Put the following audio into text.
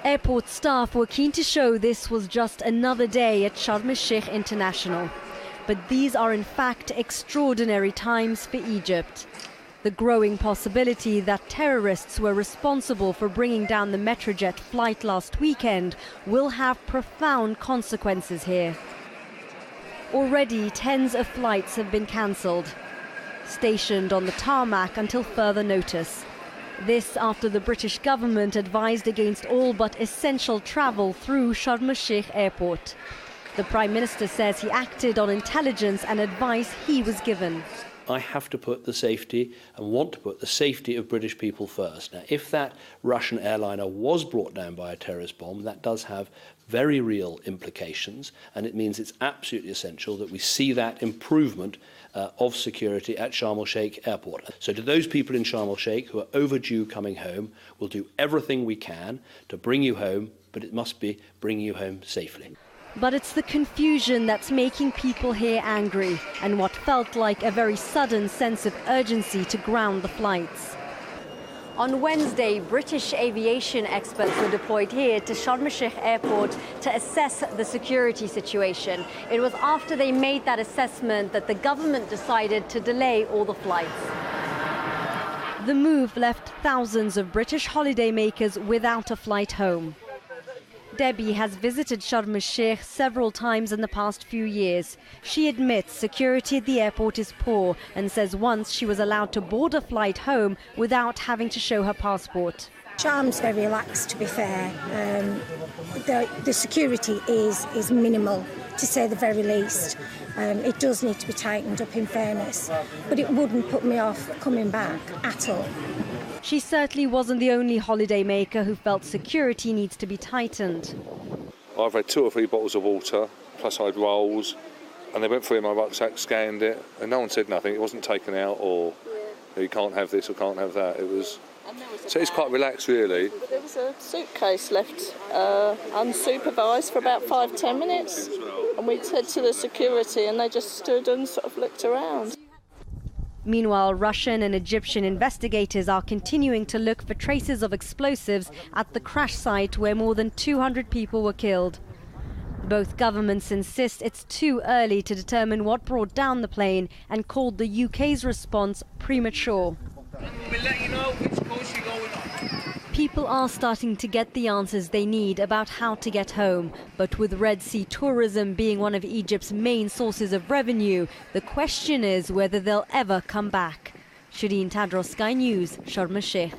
Airport staff were keen to show this was just another day at Sharm el Sheikh International. But these are in fact extraordinary times for Egypt. The growing possibility that terrorists were responsible for bringing down the Metrojet flight last weekend will have profound consequences here. Already tens of flights have been cancelled, stationed on the tarmac until further notice. This after the British government advised against all but essential travel through Sharm el Sheikh airport. The Prime Minister says he acted on intelligence and advice he was given. I have to put the safety and want to put the safety of British people first. Now, if that Russian airliner was brought down by a terrorist bomb, that does have very real implications, and it means it's absolutely essential that we see that improvement of security at Sharm el Sheikh airport. So to those people in Sharm el Sheikh who are overdue coming home, we'll do everything we can to bring you home, but it must be bringing you home safely. But it's the confusion that's making people here angry, and what felt like a very sudden sense of urgency to ground the flights. On Wednesday, British aviation experts were deployed here to Sharm el Sheikh airport to assess the security situation. It was after they made that assessment that the government decided to delay all the flights. The move left thousands of British holidaymakers without a flight home. Debbie has visited Sharm el Sheikh several times in the past few years. She admits security at the airport is poor and says once she was allowed to board a flight home without having to show her passport. Sharm's very relaxed, to be fair. The security is minimal, to say the very least. It does need to be tightened up, in fairness, but it wouldn't put me off coming back at all. She certainly wasn't the only holidaymaker who felt security needs to be tightened. I've had 2 or 3 bottles of water, plus I had rolls, and they went through my rucksack, scanned it, and no one said nothing. It wasn't taken out or you can't have this or can't have that. So it's quite relaxed, really. But there was a suitcase left unsupervised for about 5-10 minutes, and we said to the security, and they just stood and sort of looked around. Meanwhile, Russian and Egyptian investigators are continuing to look for traces of explosives at the crash site where more than 200 people were killed. Both governments insist it's too early to determine what brought down the plane and called the UK's response premature. We'll let you know which coast you're going on. People are starting to get the answers they need about how to get home. But with Red Sea tourism being one of Egypt's main sources of revenue, the question is whether they'll ever come back. Shireen Tadros, Sky News, Sharm el Sheikh.